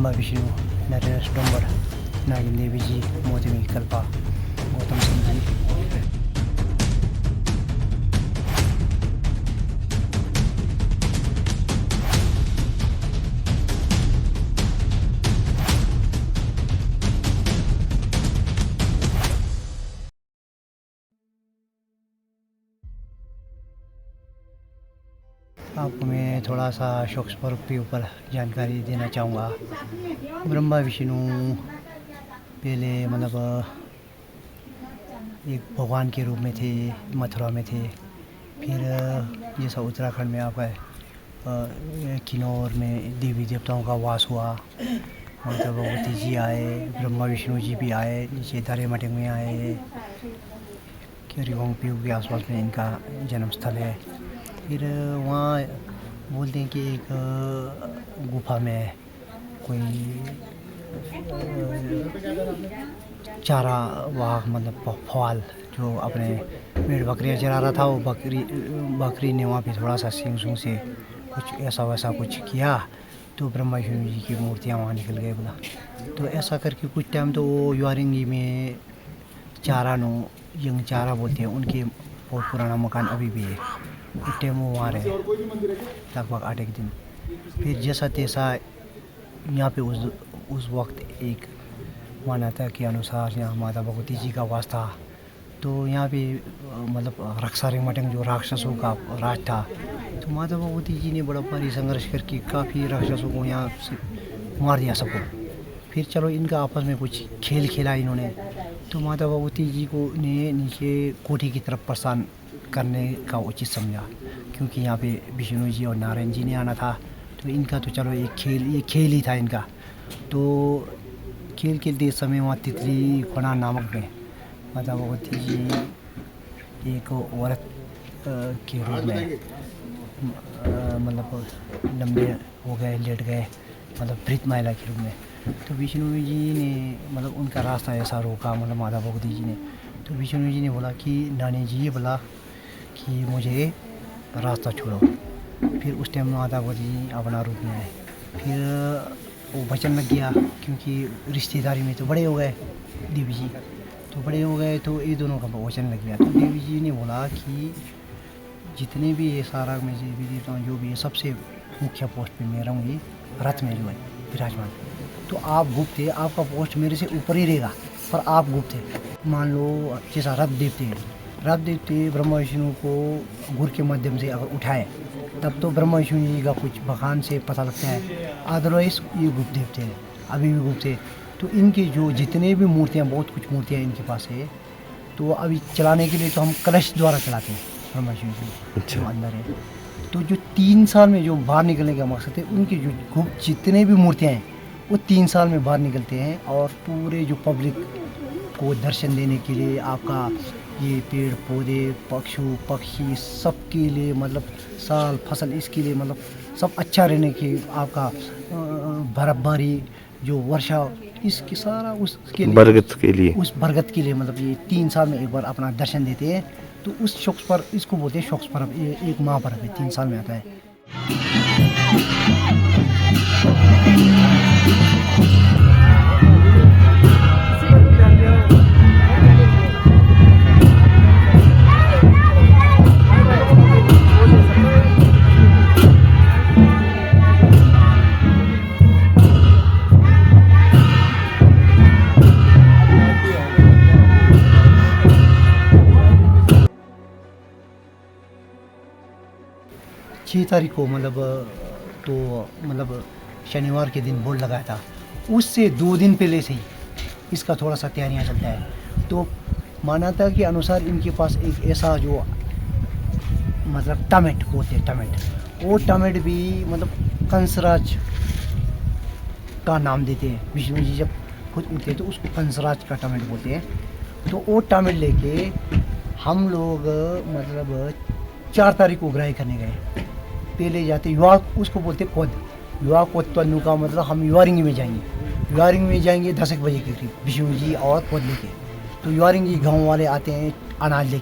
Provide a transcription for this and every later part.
ब्रह्मा विष्णु नरेश डोंबर नागिन देवी जी मोतिमी कल्पा गौतम सिंह जी। आपको मैं थोड़ा सा शौक पर्व के ऊपर जानकारी देना चाहूँगा। ब्रह्मा विष्णु पहले मतलब एक भगवान के रूप में थे, मथुरा में थे। फिर जैसा उत्तराखंड में आपका किन्नौर में देवी देवताओं का वास हुआ, माता भगवती जी आए, ब्रह्मा विष्णु जी भी आए, नीचे दारे मटिंग में आए, रिगोंग पीऊ के आसपास में इनका जन्म स्थल है। फिर वहाँ बोलते हैं कि एक गुफा में कोई चारा वाह मतलब फवाल जो अपने भेड़ बकरियाँ चरा रहा था, वो बकरी ने वहाँ पे थोड़ा सा सींग सूंग से कुछ ऐसा वैसा कुछ किया, तो ब्रह्मा विष्णु जी की मूर्तियाँ वहाँ निकल गए बोला। तो ऐसा करके कुछ टाइम तो वो युआरिंगी में चारा नो यंग चारा बोलते हैं, उनके बहुत पुराना मकान अभी भी है। उस टाइम वो वहाँ रहे लगभग 8 दिन। फिर जैसा तैसा यहाँ पे उस वक्त एक मान्यता के अनुसार यहाँ माता भगवती जी का वास था। तो यहाँ पे मतलब रक्षारिंग मटंग जो राक्षसों का राज था, तो माता भगवती जी ने बड़ा भारी संघर्ष करके काफ़ी राक्षसों को यहाँ से मार दिया सबको। फिर चलो इनका आपस में कुछ खेल खेला इन्होंने, तो माता भगवती जी को ने नीचे कोठी की तरफ प्रस्थान करने का उचित समझा, क्योंकि यहाँ पे विष्णु जी और नारायण जी ने आना था। तो इनका तो चलो ये खेल ही था इनका। तो खेल खेलते समय वहाँ तितली कोना नामक में माता भगवती जी एक औरत के रूप में मतलब लंबे हो गए, लेट गए, मतलब प्रीत महिला के रूप में। तो विष्णु जी ने मतलब उनका रास्ता ऐसा रोका, मतलब माता भगवती जी ने। तो विष्णु जी ने बोला कि नानी जी बोला कि मुझे रास्ता छोड़ो। फिर उस टाइम माता भगवती जी अपना रूप में आए। फिर वो वचन लग गया, क्योंकि रिश्तेदारी में तो बड़े हो गए देवी जी, तो बड़े हो गए तो ये दोनों का वचन लग गया। तो देवी जी ने बोला कि जितने भी ये सारा में देवी देवता जो भी है, सबसे मुख्य पोस्ट पे मैं रहूँगी, रथ में जो है विराजमान। तो आप गुप्त है, आपका पोस्ट मेरे से ऊपर ही रहेगा, पर आप गुप्त है। मान लो जैसा रथ देवते हैं, रथ देवते ब्रह्मा विष्णु को गुर के माध्यम से अगर उठाए, तब तो ब्रह्मा विष्णु जी का कुछ बखान से पता लगता है। अदरवाइज ये गुप्त देवते हैं, अभी भी गुप्त है। तो इनके जो जितने भी मूर्तियाँ, बहुत कुछ मूर्तियाँ इनके पास है, तो अभी चलाने के लिए तो हम कलश द्वारा चलाते हैं ब्रह्मा विष्णु जी जो अंदर है। तो जो 3 साल में जो बाहर निकलने का मकसद है, उनकी जो गुप्त जितने भी मूर्तियाँ हैं वो 3 साल में बाहर निकलते हैं, और पूरे जो पब्लिक को दर्शन देने के लिए आपका ये पेड़ पौधे पशु पक्षी सबके लिए, मतलब साल फसल इसके लिए, मतलब सब अच्छा रहने के आपका बर्फबारी जो वर्षा इसकी सारा उसके लिए, बरगद के लिए, उस बरगद के लिए मतलब ये 3 साल में एक बार अपना दर्शन देते हैं। तो उस शौक पर इसको बोलते हैं शौक पर्व। ये एक महापर्व है, 3 साल में आता है। छः तारीख को मतलब शनिवार के दिन बोर्ड लगाया था, उससे 2 दिन पहले से ही इसका थोड़ा सा तैयारियाँ चलता है। तो मान्यता के अनुसार इनके पास एक ऐसा जो मतलब टमेट होते हैं, टमेट, वो टमेट भी मतलब कंसराज का नाम देते हैं। विष्णु जी जब खुद उठते हैं तो उसको कंसराज का टमेट बोलते हैं। तो वो टमेट लेके हम लोग मतलब 4 तारीख को ग्रह करने गए। पहले जाते युवा, उसको बोलते कोद, युवा कोद तनु का मतलब हम युवारिंगी में जाएंगे। युवारिंगी में जाएंगे 10 बजे के करीब विष्णु जी और कोद लेके। तो युवारिंगी गाँव वाले आते हैं अनाज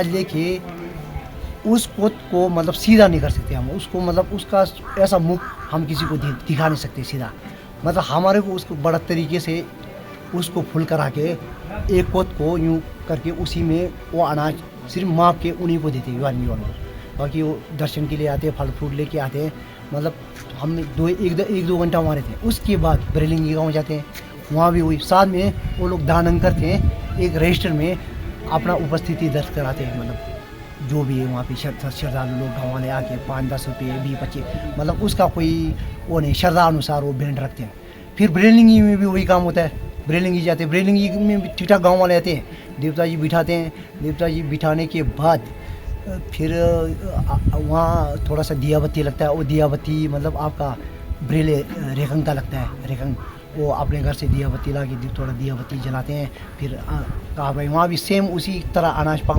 लेके उस कोद को मतलब सीधा नहीं कर सकते हम उसको, मतलब उसका ऐसा मुख हम किसी को दिखा नहीं सकते सीधा। मतलब हमारे को उसको बड़ा तरीके से उसको फुल करा के एक पोत को यूँ करके उसी में वो अनाज सिर्फ माप के उन्हीं को देते हैं वाली वालों को। बाकी वो दर्शन के लिए आते हैं, फल फ्रूट लेके आते हैं। मतलब हम एक दो घंटा वहाँ रहते हैं। उसके बाद बरेलिंगी गाँव जाते हैं, वहाँ भी वही साथ में वो लोग दान करते हैं, एक रजिस्टर में अपना उपस्थिति दर्ज कराते हैं। मतलब जो भी है वहाँ पे श्रद्धालु लोग गाँव वाले आके 5-10 रुपये 20-25 मतलब उसका कोई वो नहीं, श्रद्धा अनुसार वो बैंड रखते हैं। फिर बरेलिंगी में भी वही काम होता है, बरेलिंगी जाते हैं, बरेलिंगी में भी ठीक ठाक गाँव वाले आते हैं, देवता जी बिठाते हैं। देवता जी बिठाने के बाद फिर वहाँ थोड़ा सा दिया बत्ती लगता है। वो दिया बत्ती मतलब आपका ब्रेले रेखंग का लगता है, रेखंग वो अपने घर से दिया बत्ती ला के थोड़ा दिया बत्ती जलाते हैं। फिर कहा भाई वहाँ भी सेम उसी तरह अनाज पाक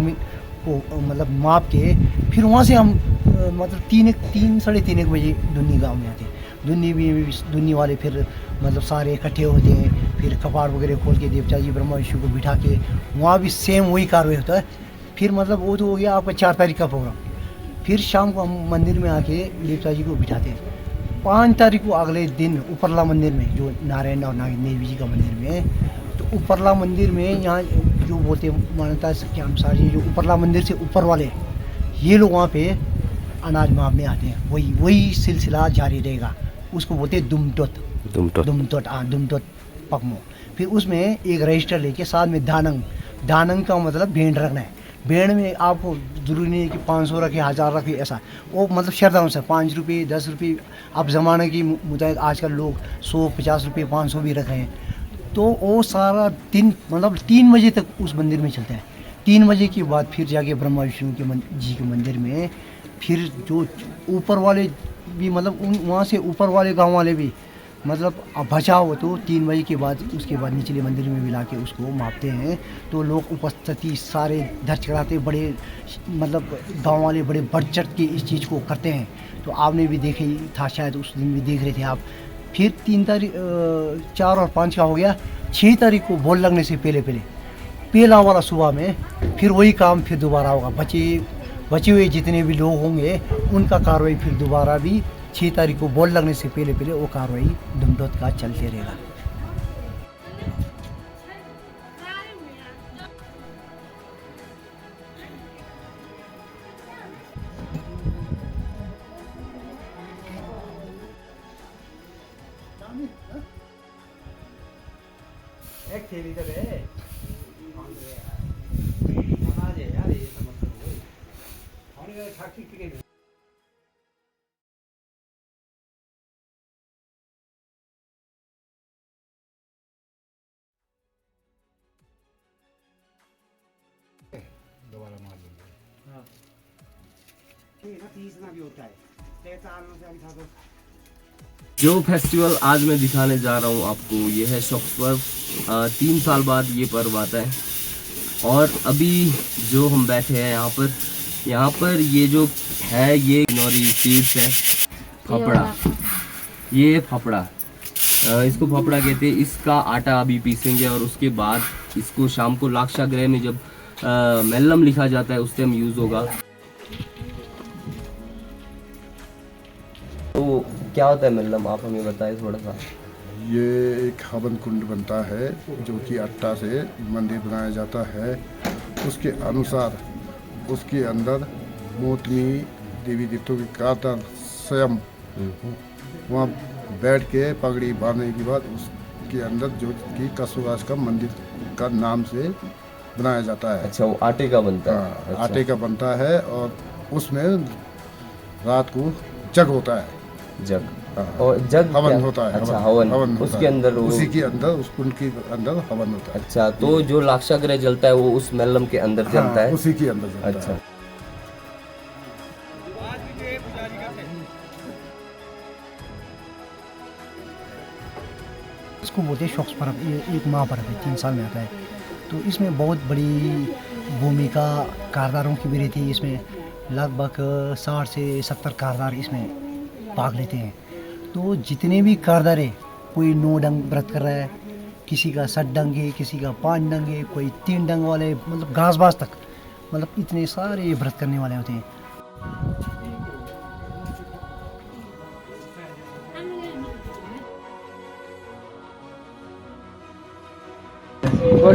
को मतलब माप के फिर वहाँ से हम मतलब 3-3:30 बजे दुन्नी गाँव में आते हैं। दुन्नी वाले फिर मतलब सारे इकट्ठे होते हैं, फिर कपाट वगैरह खोल के देवता जी ब्रह्मा विष्णु को बिठा के वहाँ भी सेम वही कार्य होता है। फिर मतलब वो तो हो गया आपका 4 तारीख का प्रोग्राम। फिर शाम को हम मंदिर में आके देवता जी को बिठाते हैं। 5 तारीख को अगले दिन उपरला मंदिर में, जो नारायण और नागिन देवी जी का मंदिर में, तो उपरला मंदिर में यहाँ जो बोलते हैं मान्यता के अनुसार ये जो उपरला मंदिर से ऊपर वाले ये लोग वहाँ पे अनाज माप में आते हैं। वही सिलसिला जारी रहेगा। उसको बोलते हैं दुमटोट पकमो। फिर उसमें एक रजिस्टर लेके साथ में दानंग का मतलब भेंट रखना है। भेंट में आपको जरूरी नहीं है कि 500 रखे, 1000 रखे, ऐसा वो मतलब श्रद्धा अनुसार 5 रुपये 10 रुपये। अब ज़माने की मुताबिक आजकल लोग 150 रुपये 500 भी रख रहे हैं। तो वो सारा दिन मतलब 3 बजे तक उस मंदिर में चलता है। 3 बजे के बाद फिर जाके ब्रह्मा विष्णु जी के मंदिर में फिर जो ऊपर वाले भी मतलब वहाँ से ऊपर वाले गांव वाले भी मतलब बचाओ तो 3 बजे के बाद उसके बाद निचले मंदिर में मिला के उसको मापते हैं। तो लोग उपस्थिति सारे दर्ज कराते, बड़े मतलब गांव वाले बड़े बढ़ चढ़ के इस चीज़ को करते हैं। तो आपने भी देखे था शायद, उस दिन भी देख रहे थे आप। फिर 3 तारीख 4 और 5 का हो गया। 6 तारीख को बोल लगने से पहला वाला सुबह में फिर वही काम फिर दोबारा होगा। बचे हुए जितने भी लोग होंगे उनका कार्रवाई फिर दोबारा भी 6 तारीख को बोल लगने से पहले वो कार्रवाई दुमडोत का चलते रहेगा। एक थैली तो है यार, ये समझ दोबारा मार लेंगे। हाँ ठीक है, तीसरा भी होता है। जो फेस्टिवल आज मैं दिखाने जा रहा हूँ आपको, ये है शौक पर्व। 3 साल बाद ये पर्व आता है। और अभी जो हम बैठे हैं यहाँ पर ये जो है ये नौरी सीड्स है, फाफड़ा। ये फाफड़ा, इसको फाफड़ा कहते हैं। इसका आटा अभी पीसेंगे और उसके बाद इसको शाम को लाक्षागृह में जब मेल्लम लिखा जाता है उस टाइम यूज़ होगा। तो क्या होता है मेल्लम, आप हमें बताएं थोड़ा सा। ये एक हवन कुंड बनता है जो कि आटा से मंदिर बनाया जाता है। उसके अनुसार उसके अंदर मोतनी देवी देवतों की कातर स्वयं वहाँ बैठ के पगड़ी बांधने के बाद उसके अंदर जो कि कसुराज का मंदिर का नाम से बनाया जाता है। अच्छा, वो आटे का बनता है। हाँ, अच्छा। आटे का बनता है और उसमें रात को जग होता है। जग, हाँ, और जग हवन क्या? होता है। अच्छा, हवन होता उसके है। अंदर उसी के अंदर उस कुंड के अंदर हवन होता है। अच्छा, तो जो लाक्षागृह जलता है वो उस मेल्लम के अंदर जलता है। उसी के अंदर जलता अच्छा। है। इसको बोलते हैं शौक पर्व। ये एक महापर्व है, 3 साल में आता है। तो इसमें बहुत बड़ी भूमिका कारदारों की भी रहती है। इसमें लगभग 60 से 70 कारदार इसमें भाग लेते हैं। तो जितने भी कारदार है, कोई 9 डंग व्रत कर रहा है, किसी का 7 डंग है, किसी का 5 डंग है, कोई 3 डंग वाले, मतलब घास बास तक, मतलब इतने सारे व्रत करने वाले होते हैं।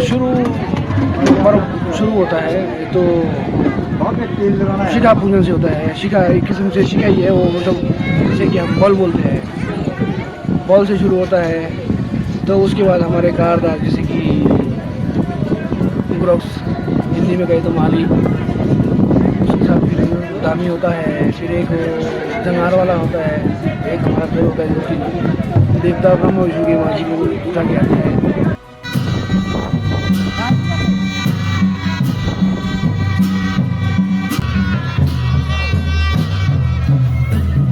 पर्व शुरू होता है तो शिखा पूजन से होता है। शिखा एक किस्म से शिखा ही है वो, मतलब जैसे कि हम बॉल बोलते हैं, बॉल से शुरू होता है। तो उसके बाद हमारे कारदार जैसे कि ग्रोक्स हिंदी में कहे तो माली, उसके साथ फिर दामी होता है, फिर एक जंगार वाला होता है, एक हमारा फिर होता है जो कि देवता ब्रह्मा विष्णु की माँ जी को उठा के आते हैं।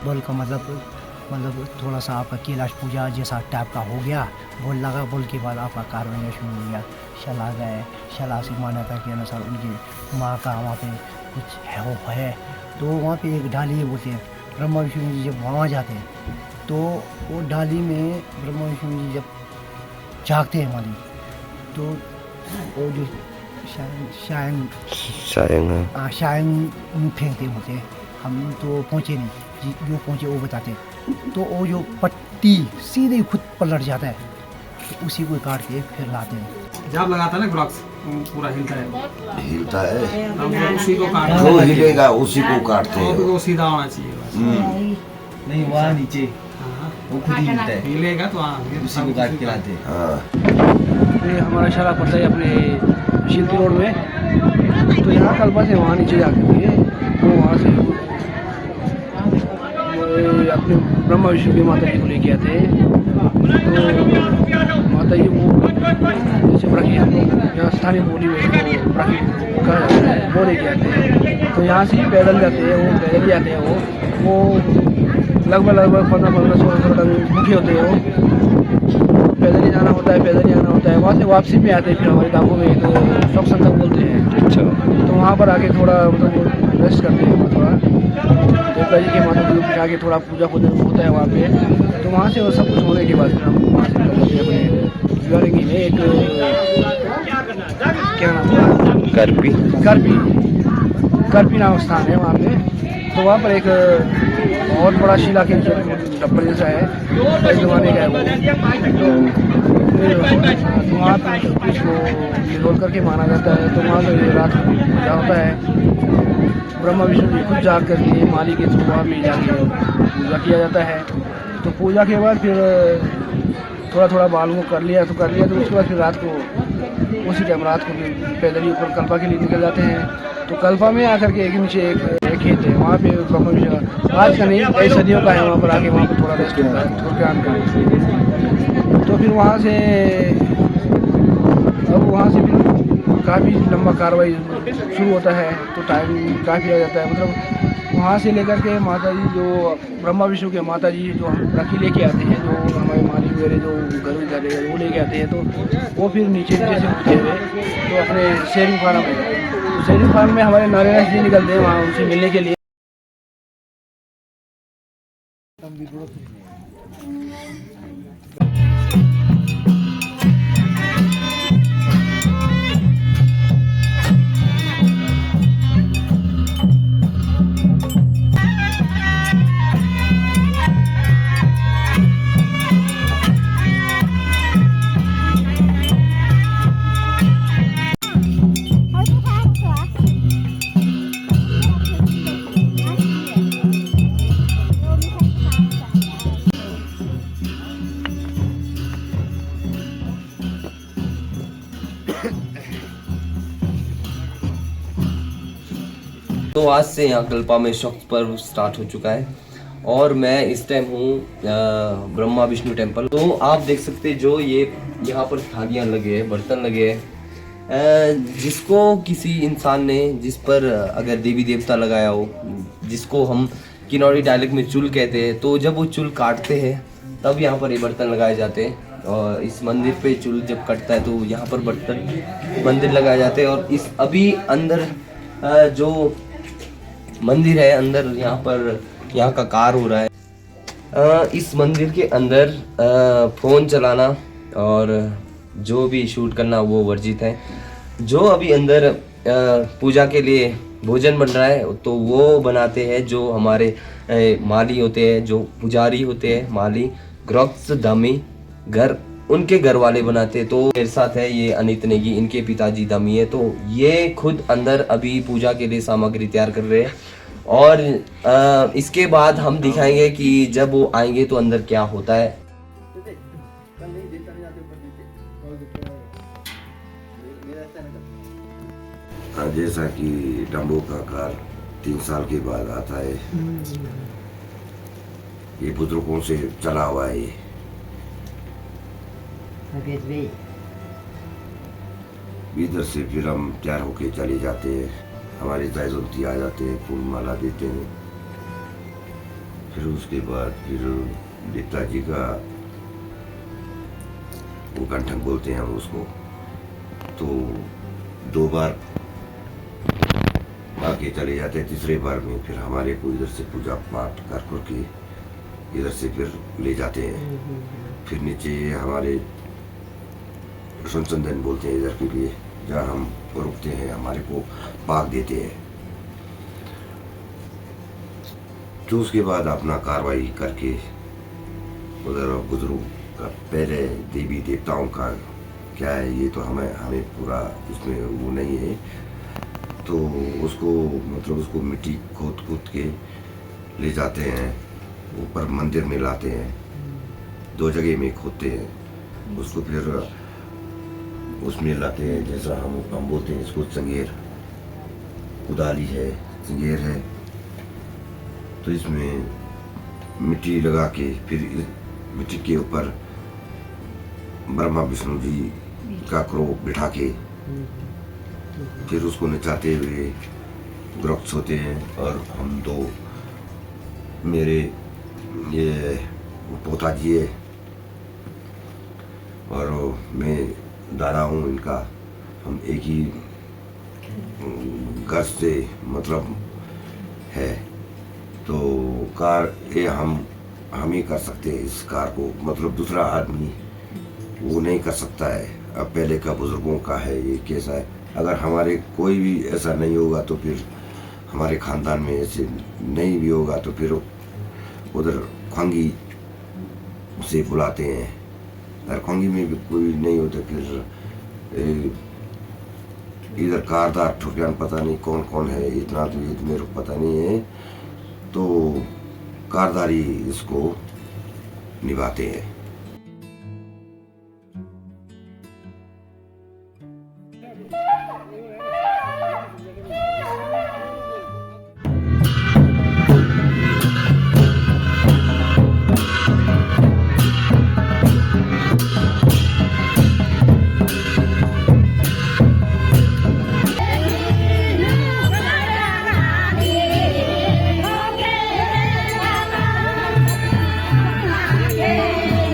बोल का मतलब थोड़ा सा आपका कैलाश पूजा जैसा टाइप का हो गया। बोल लगा, बोल के बाद आपका कार्य शुरू हो गया। शला गए, शला से मान्यता के अनुसार उनकी माँ का वहाँ पे कुछ है वो है। तो वहाँ पे एक डाली है बोलते हैं, ब्रह्मा विष्णु जी जब वहाँ जाते हैं तो वो डाली में ब्रह्मा विष्णु जी जब जागते हैं माली, तो वो जो शायन फेंकते होते हैं। हम तो पहुँचे नहीं, जो पहुँचे वो बताते। तो वो जो पट्टी सीधे खुद पलट जाता है, तो उसी को काट के फिर लाते हैं। जब लगाता है ना ग्रॉक्स पूरा हिलता है, है उसी को काट जो हिलेगा उसी को काटते हैं। वो सीधा होना चाहिए बस। नहीं वहाँ नीचे हाँ, वो खुद ही हिलता है, हिलेगा तो हाँ उसी को काट के लाते हैं। हाँ ये हमारा शाला पड़ता है अपने शिल्पी रोड में। तो यहाँ कल्पा से वहाँ नीचे जाकर के वो वहाँ से अपने ब्रह्मा विष्णु की माता जी को लेके आते हैं। तो माता जी वो जैसे ब्रखी, हम लोग यहाँ स्थानीय बोली में इसको ब्रखी कहा जाता है, वो लेके आते हैं। तो यहाँ से ही पैदल जाते हैं, वो पैदल ही आते हैं। वो लगभग 15-16 भूखे होते हैं। वो पैदल ही जाना होता है, पैदल ही आना होता है। वहाँ से वापसी में आते हैं फिर हमारे गाँवों में एक शौक संतक बोलते हैं। अच्छा, तो वहाँ पर आके थोड़ा मतलब रेस्ट करते हैं, थोड़ा देवता जी के माता जी को आके थोड़ा पूजा होता है वहाँ पे। तो वहाँ से वो सब कुछ होने के बाद फिर हम वहाँ से निकलते हैं अपने ज्वारेंगी में। एक क्या नाम है, करपी नाम स्थान है वहाँ पे। तो वहाँ पर एक बहुत बड़ा शिला के डब्बल जैसा है, इस जमाने का है वो। तो वहाँ पर उसको निरोल करके माना जाता है। तो वहाँ पर रात को पूजा होता है। ब्रह्मा विष्णु जी खुद जाग करके माली के सुबह में जाके पूजा किया जाता है। तो पूजा के बाद फिर थोड़ा बाल को कर लिया तो उसके बाद फिर रात को उसी टाइम रात को फिर पैदल ही ऊपर कल्पा के लिए निकल जाते हैं। तो कल्पा में आकर के एक नीचे एक खेत है, वहाँ पे ब्रह्मा विष्णु आज का नहीं कई सदियों का है। वहाँ पर आके वहाँ पर थोड़ा रेस्ट होता है, थोड़ा ज्ञान का। तो फिर वहाँ से फिर काफ़ी लंबा कार्रवाई शुरू होता है। तो टाइम काफ़ी आ जाता है। मतलब वहाँ से लेकर के माता जी जो ब्रह्मा विष्णु के माता जी जो हम राखी लेके आते हैं, जो हमारे माली वगैरह जो घर वो लेके आते हैं, तो वो फिर नीचे से उठते हुए तो अपने शेयरिंग फार्म में, तो शेयरिंग फार्म में हमारे नारायण जी निकलते हैं वहाँ उनसे मिलने के लिए। तो आज से यहाँ कल्पा में शौक पर्व स्टार्ट हो चुका है और मैं इस टाइम हूँ ब्रह्मा विष्णु टेम्पल। तो आप देख सकते हैं जो ये यहाँ पर थालियाँ लगे हैं, बर्तन लगे हैं, जिसको किसी इंसान ने, जिस पर अगर देवी देवता लगाया हो, जिसको हम किन्नौरी डायलेक्ट में चुल कहते हैं, तो जब वो चुल काटते हैं तब यहाँ पर ये बर्तन लगाए जाते हैं। और इस मंदिर पे चुल जब कटता है तो यहाँ पर बर्तन मंदिर लगाए जाते हैं। और इस अभी अंदर जो मंदिर है, अंदर यहाँ का कार्य हो रहा है। इस मंदिर के अंदर फ़ोन चलाना और जो भी शूट करना वो वर्जित है। जो अभी अंदर पूजा के लिए भोजन बन रहा है तो वो बनाते हैं जो हमारे माली होते हैं, जो पुजारी होते हैं, माली, ग्रोक्स, दामी, घर उनके घर वाले बनाते हैं। तो मेरे साथ है ये अनित नेगी, इनके पिताजी दमी है। तो ये खुद अंदर अभी पूजा के लिए सामग्री तैयार कर रहे हैं और इसके बाद हम दिखाएंगे कि जब वो आएंगे तो अंदर क्या होता है। जैसा कि डम्बो का आकार 3 साल के बाद आता है, ये बुजुर्गों से चला हुआ है। इधर से फिर हम तैयार होके चले जाते हैं, हमारे जायजोती आ जाते हैं, फूल माला देते हैं। फिर उसके बाद फिर देवता जी का वो कंठक बोलते हैं हम उसको, तो 2 बार आके चले जाते हैं। तीसरे बार में फिर हमारे को इधर से पूजा पाठ कर करके इधर से फिर ले जाते हैं। फिर नीचे हमारे सुनचंदन बोलते हैं इधर के लिए, जहाँ हम रुकते हैं, हमारे को पाक देते हैं। तो उसके बाद अपना कार्रवाई करके उधर बुजुर्ग का पहले देवी देवताओं का क्या है ये तो हमें पूरा इसमें वो नहीं है। तो उसको मतलब उसको मिट्टी खोद के ले जाते हैं, ऊपर मंदिर में लाते हैं, 2 जगह में खोदते हैं उसको, फिर उसमें लाते हैं। जैसा हम बोलते हैं इसको चंगेर, कुदाली है, चंगेर है। तो इसमें मिट्टी लगा के फिर इस मिट्टी के ऊपर ब्रह्मा विष्णु जी का क्रो बिठा के फिर उसको नचाते हुए वृक्ष होते हैं। और हम 2 मेरे ये पोता जी है और मैं दादा हूँ इनका, हम एक ही घर से मतलब है। तो कार ये हम ही कर सकते हैं इस कार को, मतलब दूसरा आदमी वो नहीं कर सकता है। अब पहले का बुजुर्गों का है ये कैसा है, अगर हमारे कोई भी ऐसा नहीं होगा तो फिर हमारे खानदान में ऐसे नहीं भी होगा तो फिर उधर ख्वांगी से बुलाते हैं। अगर ख्वांगी में भी कोई नहीं होता फिर इधर कारदार ठुकियान, पता नहीं कौन कौन है, इतना तो ये मेरे को पता नहीं है। तो कारदारी इसको निभाते हैं। Yeah.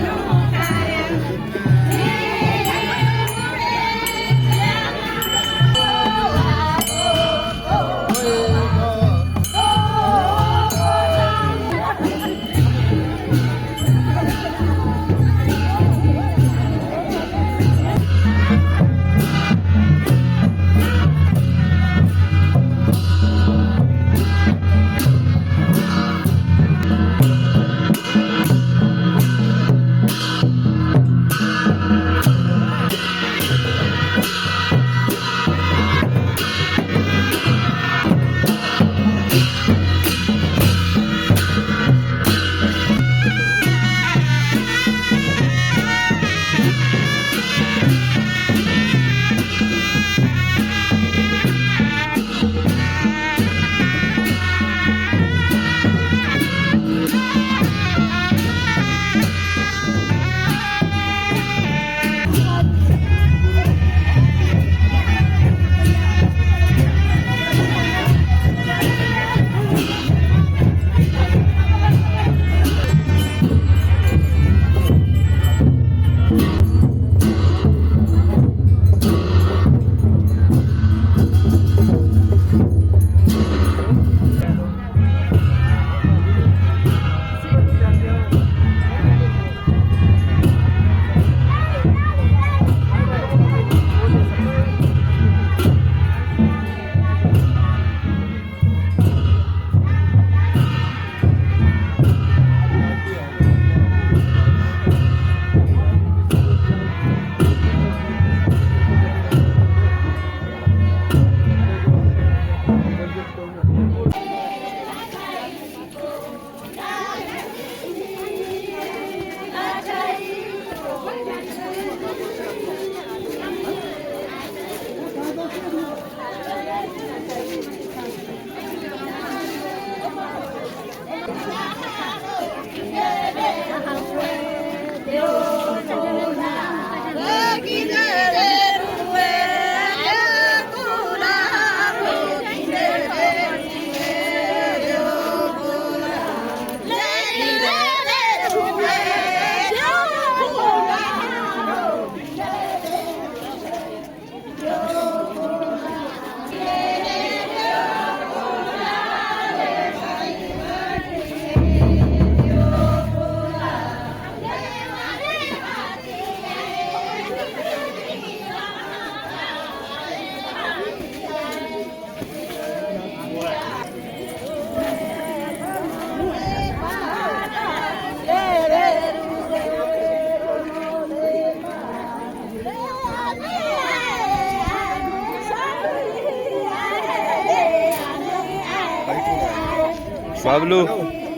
बाबलू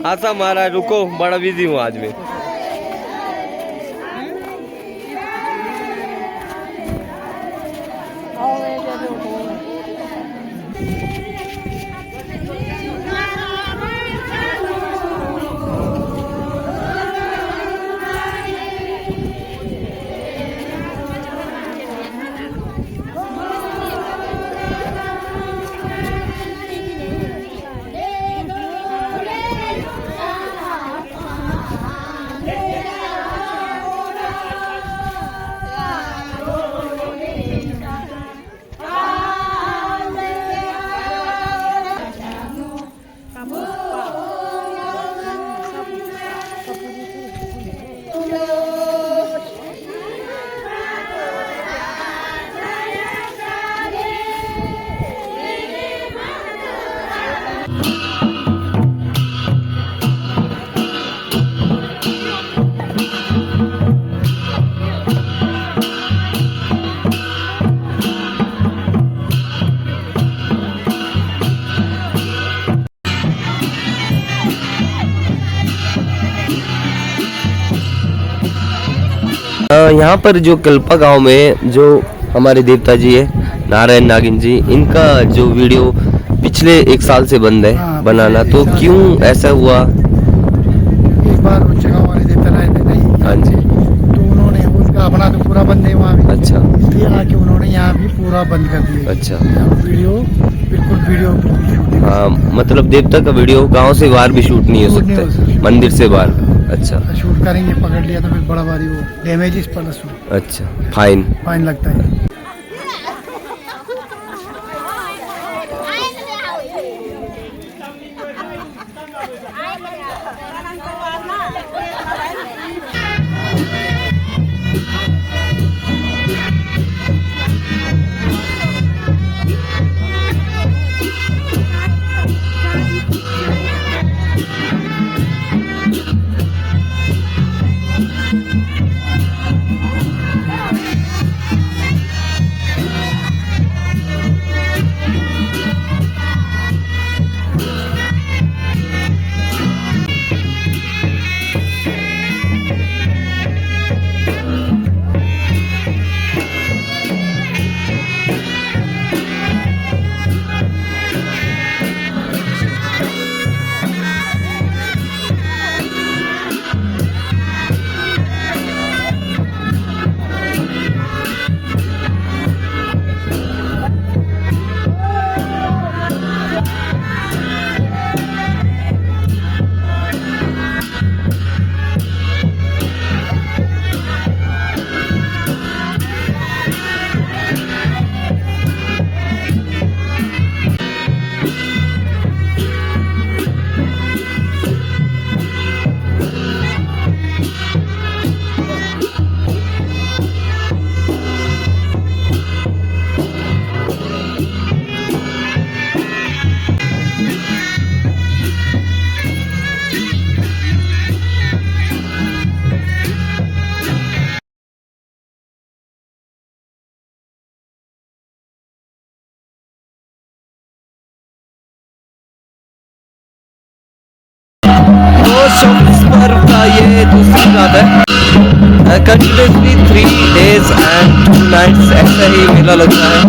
आशा महाराज रुको, बड़ा बिजी हूँ आज मैं। यहाँ पर जो कल्पा गांव में जो हमारे देवता जी है नारायण नागिन जी, इनका जो वीडियो पिछले 1 साल से बंद है बनाना, तो क्यों ऐसा हुआ? एक बार उस जगह वाले देवता आए थे नहीं, हाँ जी, तो उन्होंने उनका अपना तो पूरा बंद है वहाँ भी। अच्छा, इसलिए आके उन्होंने यहाँ भी पूरा बंद कर दिया। अच्छा, वीडियो बिल्कुल हाँ, मतलब देवता का वीडियो गांव से बाहर भी शूट नहीं हो शूट नहीं हो सकता, सकता। मंदिर से बाहर। अच्छा शूट करेंगे, पकड़ लिया तो फिर बड़ा भारी वो डैमेजेस प्लस अच्छा, फाइन। फाइन लगता है। पर्व का ये दूसरी रात है। कंटिन्यूसली 3 days and 2 nights ऐसा ही मेला लगता है।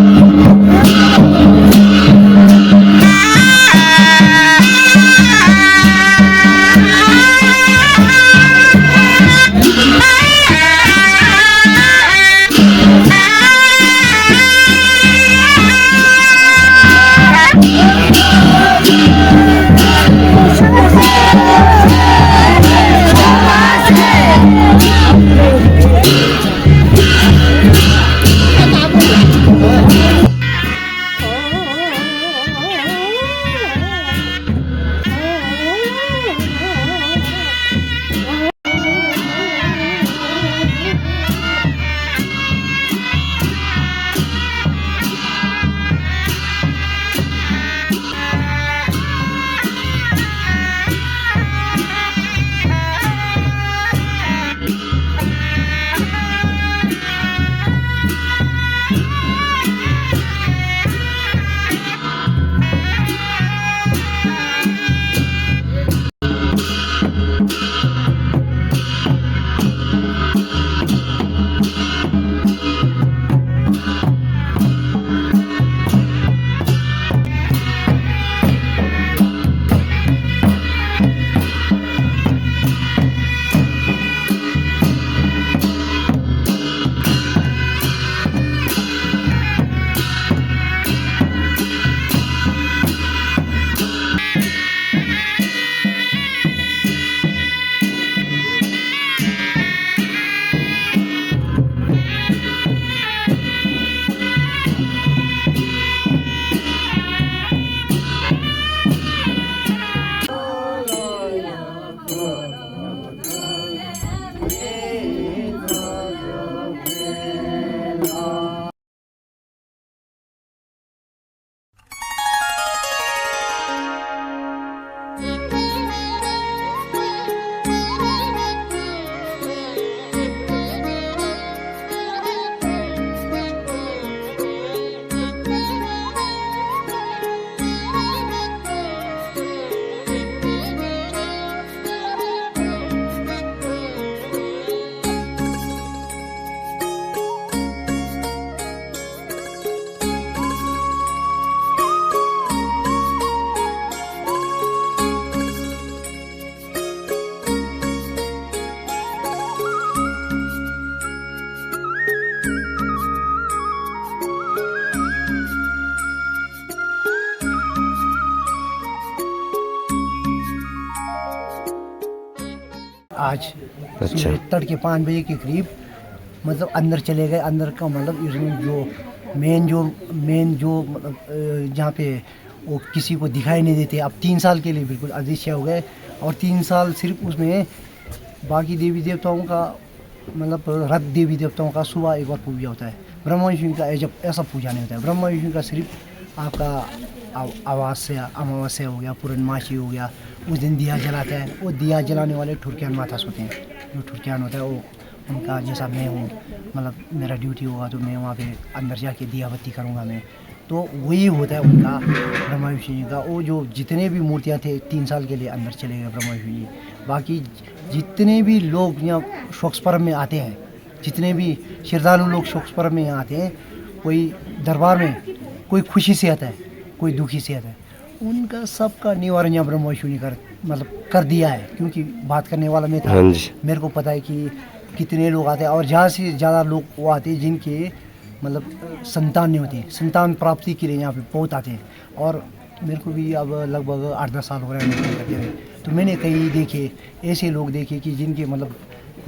आज अच्छा। सुबह तड़के 5 बजे के करीब मतलब अंदर चले गए। अंदर का मतलब इसमें जो मेन जो मतलब जहाँ पे वो किसी को दिखाई नहीं देते, अब 3 साल के लिए बिल्कुल अदृश्य हो गए। और 3 साल सिर्फ उसमें बाकी देवी देवताओं का मतलब रथ देवी देवताओं का सुबह एक बार पूजा होता है। ब्रह्मा विष्णु का जब ऐसा पूजा नहीं होता है। ब्रह्मा विष्णु का सिर्फ आपका अमावस्या हो गया, पूर्णमासी हो गया, उस दिन दिया जलाता है। वो दिया जलाने वाले ठुरकियान मातास होते हैं। जो ठुरकियान होता है वो उनका जैसा मैं हूँ, मतलब मेरा ड्यूटी होगा तो मैं वहाँ पे अंदर जाके दिया बत्ती करूँगा मैं, तो वही होता है उनका ब्रह्मा विष्णु जी का। वो जो जितने भी मूर्तियाँ थे 3 साल के लिए अंदर चले गए ब्रह्मा विष्णु जी। बाकी जितने भी लोग यहाँ शोक्स पर्व में आते हैं, जितने भी श्रद्धालु लोग शोक्स पर्व में यहाँ आते हैं, कोई दरबार में कोई खुशी से आता है, कोई दुखी से आता है, उनका सबका निवारण यहाँ ब्रह्मा विष्णु जी मतलब कर दिया है। क्योंकि बात करने वाला मैं था, हाँ जी। मेरे को पता है कि कितने लोग आते हैं और ज़्यादा से ज़्यादा लोग वो आते हैं जिनके मतलब संतान नहीं होते, संतान प्राप्ति के लिए यहाँ पे बहुत आते हैं। और मेरे को भी अब लगभग 8-10 साल हो रहे हैं करते हुए, तो मैंने कई देखे ऐसे लोग देखे कि जिनके मतलब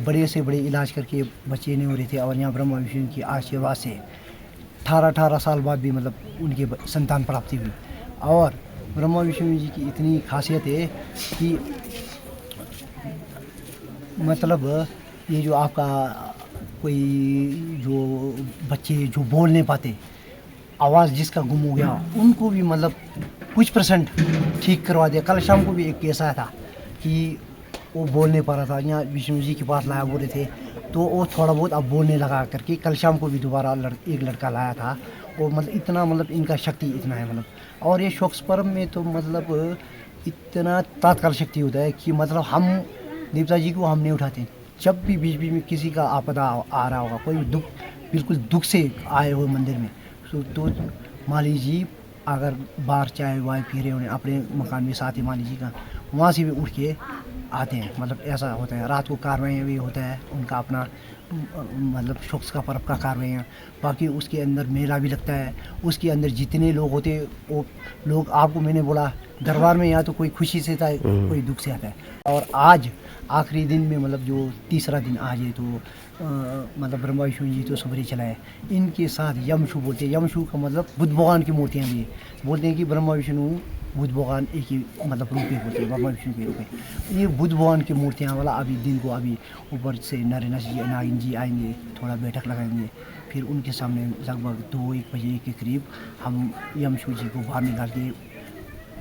बड़े से बड़े इलाज करके बच्चे नहीं हो रहे थे, और यहाँ ब्रह्मा विष्णु की आशीर्वाद से 18 साल बाद भी मतलब उनके संतान प्राप्ति हुई। और ब्रह्मा विष्णु जी की इतनी खासियत है कि मतलब ये जो आपका कोई जो बच्चे जो बोल नहीं पाते, आवाज़ जिसका गुम हो गया, उनको भी मतलब कुछ % ठीक करवा दिया। कल शाम को भी एक केस आया था कि वो बोल नहीं पा रहा था, यहाँ विष्णु जी के पास लाया बोल रहे थे, तो वो थोड़ा बहुत अब बोलने लगा करके कल शाम को भी दोबारा एक लड़का लाया था। वो मतलब इतना मतलब इनका शक्ति इतना है मतलब। और ये शोक्स पर्व में तो मतलब इतना तात्काल शक्ति होता है कि मतलब हम देवता जी को हम नहीं उठाते। जब भी बीच बीच में किसी का आपदा आ रहा होगा, कोई दुख बिल्कुल दुख से आए हुए मंदिर में, तो माली जी अगर बाहर चाहे वाय फिरे उन्हें अपने मकान में साथ ही माली जी का, वहाँ से भी उठ के आते हैं। मतलब ऐसा होता है। रात को कार्रवाई भी होता है उनका अपना मतलब शोक्स का पर्व का कार्रवाई। बाकी उसके अंदर मेला भी लगता है। उसके अंदर जितने लोग होते हैं वो लोग, आपको मैंने बोला दरबार में या तो कोई खुशी से आता है, कोई दुख से आता है। और आज आखिरी दिन में मतलब जो तीसरा दिन आज है, तो मतलब ब्रह्मा विष्णु जी तो सुबह चलाए, इनके साथ यमशु बोलते हैं। यमशु का मतलब बुद्ध भगवान की मूर्तियाँ भी बोलते हैं कि ब्रह्मा विष्णु बुद्ध भगवान एक ही मतलब रूप में होते हैं, ब्रह्मा विष्णु के रूप में। ये बुद्ध भगवान की मूर्तियाँ वाला अभी दिन को अभी ऊपर से नरेश जी नागिन जी आएंगे, थोड़ा बैठक लगाएंगे, फिर उनके सामने लगभग 2-1 बजे के करीब हम यमशु जी को बाहर निकाल के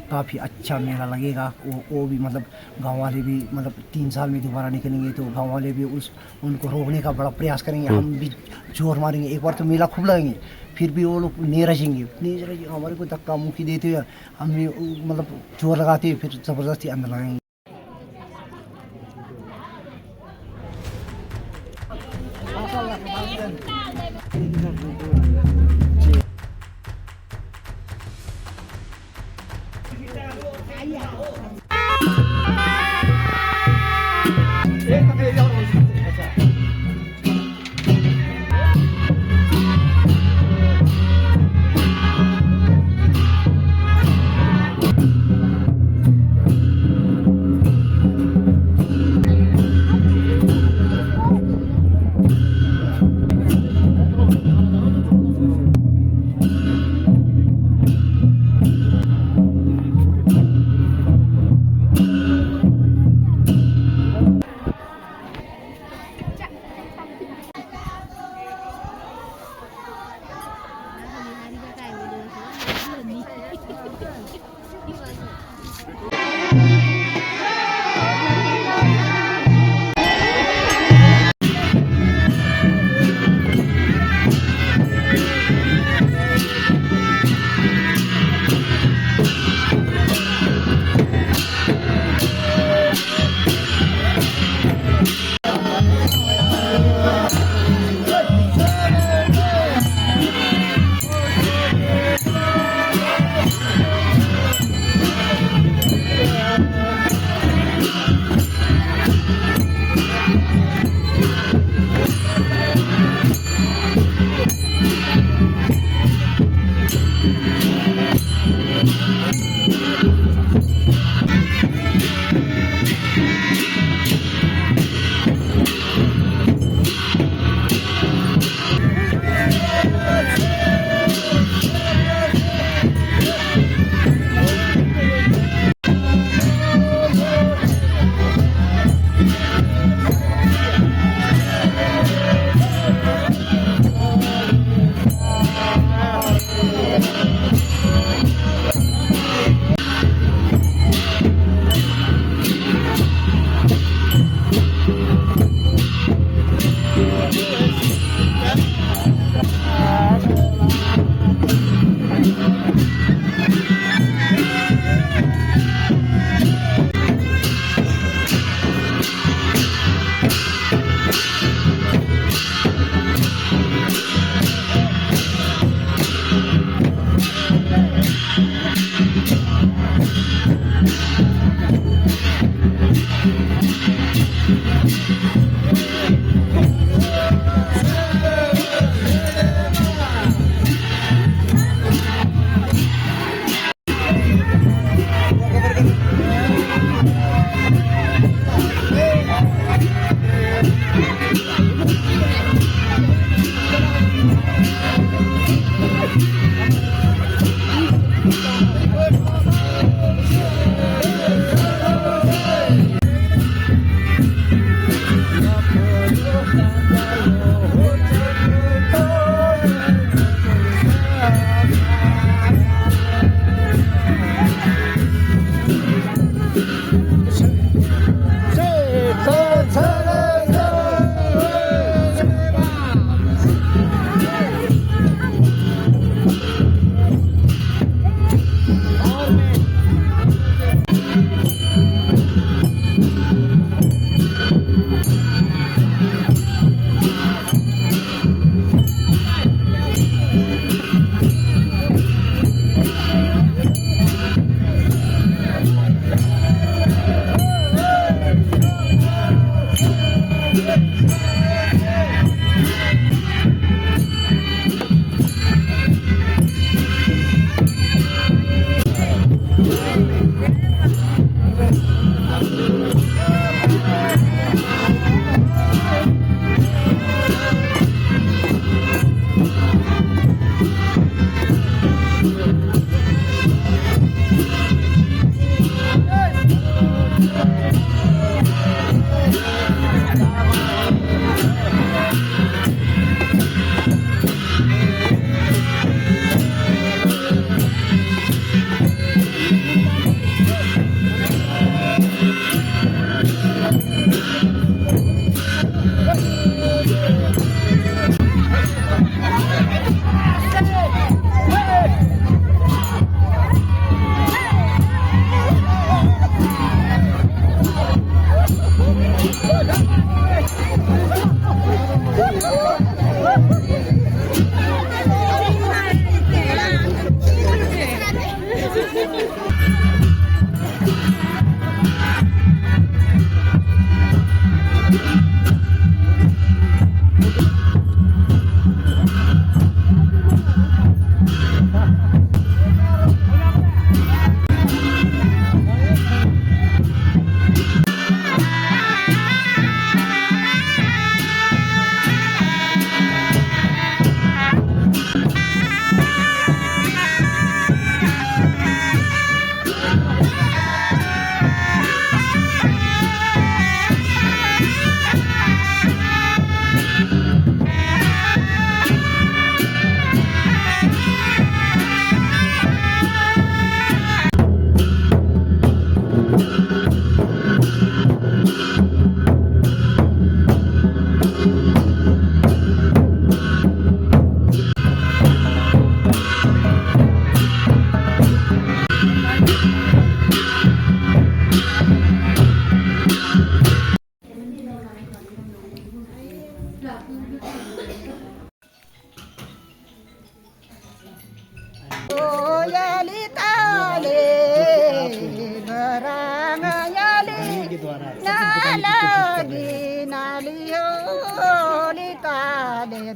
काफ़ी अच्छा मेला लगेगा। वो भी मतलब गांव वाले भी मतलब 3 साल में दोबारा निकलेंगे, तो गांव वाले भी उनको रोकने का बड़ा प्रयास करेंगे। हम भी जोर मारेंगे। एक बार तो मेला खूब लगेंगे, फिर भी वो लोग नहीं रचेंगे हमारे को धक्का मुक्की देते हुए, हम भी मतलब जोर लगाते हुए फिर ज़बरदस्ती अंदर लगाएंगे।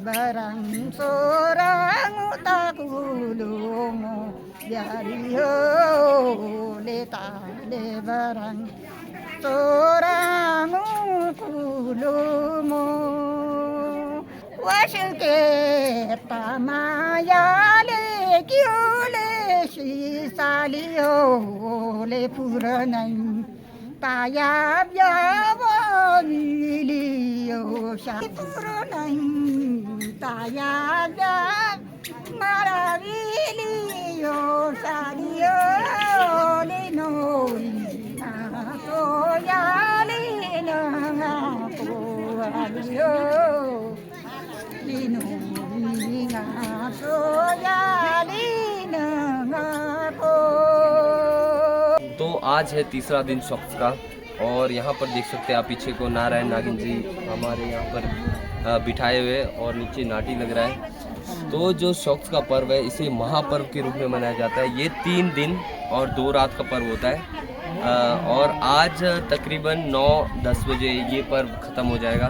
barang sorang utakulumu yari ho leta de barang sorang ukulumu washke tamayale kyule shisaliyo le puranai tayab yavamiliyo shapuranai tayab maraviliyo shaliyo le noi to yali na ko aliyo lino na to yali na ko। तो आज है तीसरा दिन shocks का और यहाँ पर देख सकते हैं आप पीछे को नारायण नागिन जी हमारे यहाँ पर बिठाए हुए और नीचे नाटी लग रहा है। तो जो शॉक्स का पर्व है इसे महापर्व के रूप में मनाया जाता है। ये 3 दिन और 2 रात का पर्व होता है और आज तकरीबन 9-10 बजे ये पर्व ख़त्म हो जाएगा।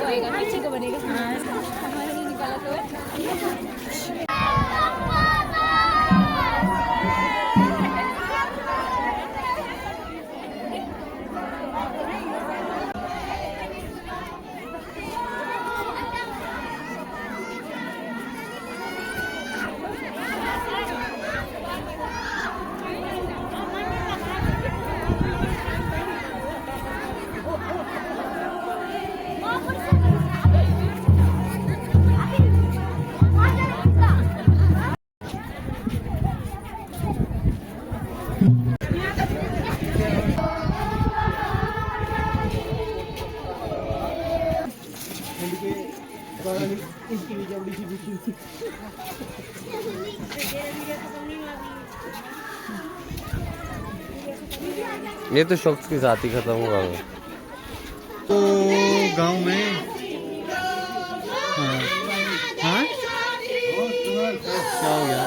आएगा, पीछे को बनेगा। हमारे लिए निकाला तो है। ये तो शख्स के साथ ही खत्म हुआ है। तो गांव में हाँ क्या हो गया?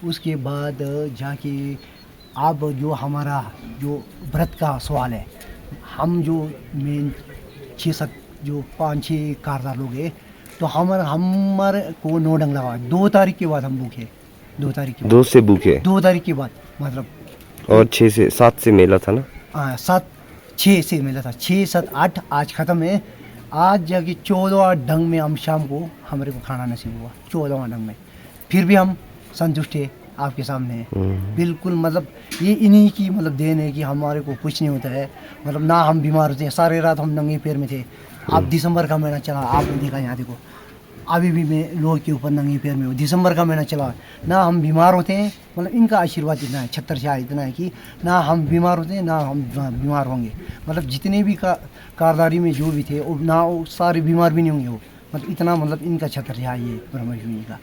उसके बाद जाके अब जो हमारा जो व्रत का सवाल है, हम जो मेन 6-7 जो 5-6 कारदार लोग हैं, तो हमारे को 9 डंग लगा 2 तारीख के बाद हम भूखे, 2 तारीख के बाद 2 से भूखे 2 तारीख के बाद मतलब, और 6 से 7 से मेला था ना। 6 से मेला था, 6, 7, 8 आज ख़त्म है। आज जाके 14वां डंग में हम शाम को हमारे को खाना नसीब हुआ, 14वां डंग में। फिर भी हम संतुष्ट है, आपके सामने है। बिल्कुल मतलब ये इन्हीं की मतलब देन है कि हमारे को कुछ नहीं होता है, मतलब ना हम बीमार होते हैं। सारे रात हम नंगे पैर में थे। अब दिसंबर का महीना चला, आपने देखा यहाँ देखो अभी भी मैं लोग के ऊपर नंगे पैर में हूँ। दिसंबर का महीना चला, ना हम बीमार होते हैं, मतलब इनका आशीर्वाद इतना है, छत्तर शाह इतना है कि ना हम बीमार होते हैं ना हम बीमार होंगे। मतलब जितने भी कारदारी में जो भी थे वो ना वो सारे बीमार भी नहीं होंगे वो, मतलब इतना मतलब इनका छत्तर शाह ये ब्रह्मश्री का।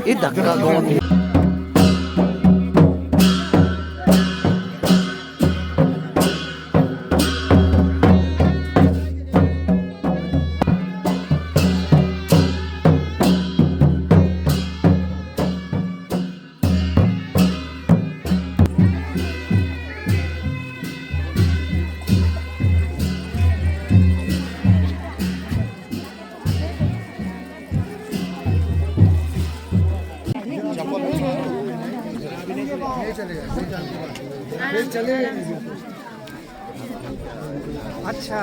ये धक्का कौन अच्छा अच्छा